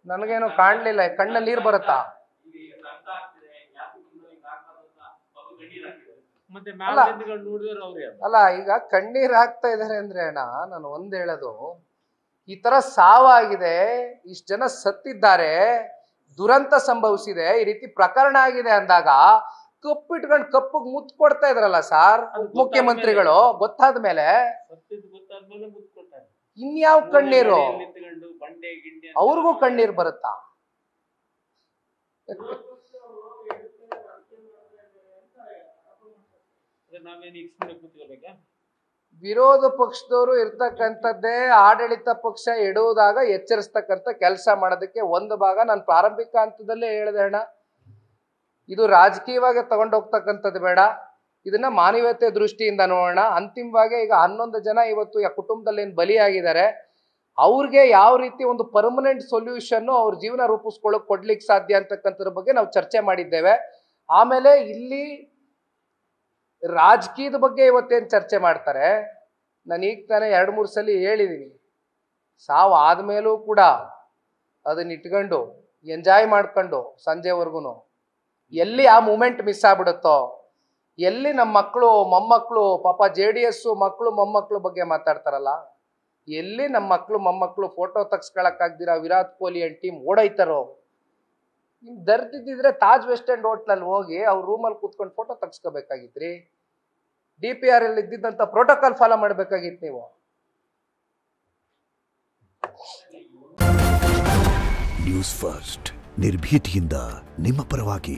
ನನಗೇನು ಕಾಣ್ಲಿಲ್ಲ, ಕಣ್ಣಲ್ಲಿ ನೀರು ಬರುತ್ತಾ? ಅಲ್ಲ, ಈಗ ಕಣ್ಣೀರ್ ಹಾಕ್ತಾ ಇದಾರೆ ಅಂದ್ರೆ ಅಣ್ಣ, ನಾನು ಒಂದ್ ಹೇಳೋದು, ಈ ತರ ಸಾವಾಗಿದೆ, ಇಷ್ಟು ಜನ ಸತ್ತಿದ್ದಾರೆ, ದುರಂತ ಸಂಭವಿಸಿದೆ, ಈ ರೀತಿ ಪ್ರಕರಣ ಆಗಿದೆ ಅಂದಾಗ ಕಪ್ಪಿಟ್ಕೊಂಡು ಕಪ್ಪಗ್ ಮುತ್ತು ಕೊಡ್ತಾ ಇದ್ರಲ್ಲ ಸರ್ ಮುಖ್ಯಮಂತ್ರಿಗಳು, ಗೊತ್ತಾದ ಮೇಲೆ ಇನ್ಯಾವ ಕಣ್ಣೀರು? ಅವ್ರಿಗೂ ಕಣ್ಣೀರ್ ಬರುತ್ತಾ? ವಿರೋಧ ಪಕ್ಷದವರು ಇರ್ತಕ್ಕಂಥದ್ದೇ ಆಡಳಿತ ಪಕ್ಷ ಎಡುವುದಾಗ ಎಚ್ಚರಿಸ್ತಕ್ಕಂಥ ಕೆಲಸ ಮಾಡೋದಕ್ಕೆ ಒಂದು ಭಾಗ. ನಾನು ಪ್ರಾರಂಭಿಕ ಹಂತದಲ್ಲೇ ಹೇಳಿದೆ ಅಣ್ಣ, ಇದು ರಾಜಕೀಯವಾಗಿ ತಗೊಂಡೋಗ್ತಕ್ಕಂಥದ್ದು ಬೇಡ, ಇದನ್ನ ಮಾನವೀಯತೆ ದೃಷ್ಟಿಯಿಂದ ನೋಡೋಣ. ಅಂತಿಮವಾಗಿ ಈಗ 11 ಜನ ಇವತ್ತು ಕುಟುಂಬದಲ್ಲಿ ಏನು ಬಲಿಯಾಗಿದ್ದಾರೆ, ಅವ್ರಿಗೆ ಯಾವ ರೀತಿ ಒಂದು ಪರ್ಮನೆಂಟ್ ಸೊಲ್ಯೂಷನ್ ಅವ್ರ ಜೀವನ ರೂಪಿಸ್ಕೊಳ್ಳೋಕೆ ಕೊಡ್ಲಿಕ್ಕೆ ಸಾಧ್ಯ ಅಂತಕ್ಕಂಥದ್ರ ಬಗ್ಗೆ ನಾವು ಚರ್ಚೆ ಮಾಡಿದ್ದೇವೆ. ಆಮೇಲೆ ಇಲ್ಲಿ ರಾಜಕೀಯದ ಬಗ್ಗೆ ಇವತ್ತೇನು ಚರ್ಚೆ ಮಾಡ್ತಾರೆ, ನಾನು ಈಗ ತಾನೇ 2-3 ಸಲ ಹೇಳಿದ್ದೀನಿ, ಸಾವು ಆದ್ಮೇಲೂ ಕೂಡ ಅದನ್ನ ಇಟ್ಕೊಂಡು ಎಂಜಾಯ್ ಮಾಡ್ಕೊಂಡು ಸಂಜೆವರೆಗೂ ಎಲ್ಲಿ ಆ ಮೂಮೆಂಟ್ ಮಿಸ್ ಆಗ್ಬಿಡುತ್ತೋ, ಎಲ್ಲಿ ನಮ್ಮ ಮಕ್ಕಳು ಮೊಮ್ಮಕ್ಕಳು ಪಾಪ JDS ಮಕ್ಕಳು ಮೊಮ್ಮಕ್ಕಳು ಬಗ್ಗೆ ಮಾತಾಡ್ತಾರಲ್ಲ, ಎಲ್ಲಿ ನಮ್ಮ ಮಕ್ಕಳು ಮೊಮ್ಮಕ್ಕಳು ಫೋಟೋ ತೆಗ್ಸ್ಕೊಳಕ್ಕಾಗ್ದಿರ ವಿರಾಟ್ ಕೊಹ್ಲಿ ಅಂಡ್ ಟೀಮ್ ಓಡೈತಾರೋ, ನಿಮ್ ದರ್ದಿದ್ದಿದ್ರೆ ತಾಜ್ ವೆಸ್ಟ್ ಎಂಡ್ ಹೋಟ್ಲಲ್ಲಿ ಹೋಗಿ ಅವ್ರ ರೂಮಲ್ಲಿ ಕೂತ್ಕೊಂಡು ಫೋಟೋ ತೆಗ್ಸ್ಕೋಬೇಕಾಗಿತ್ರಿ. DPR ಅಲ್ಲಿ ಇದ್ದಿದ್ದಂತ ಪ್ರೋಟೋಕಾಲ್ ಫಾಲೋ ಮಾಡ್ಬೇಕಾಗಿತ್ತು ನೀವು. ನ್ಯೂಸ್ ಫಸ್ಟ್ ನಿರ್ಭೀತಿಯಿಂದ ನಿಮ್ಮ ಪರವಾಗಿ.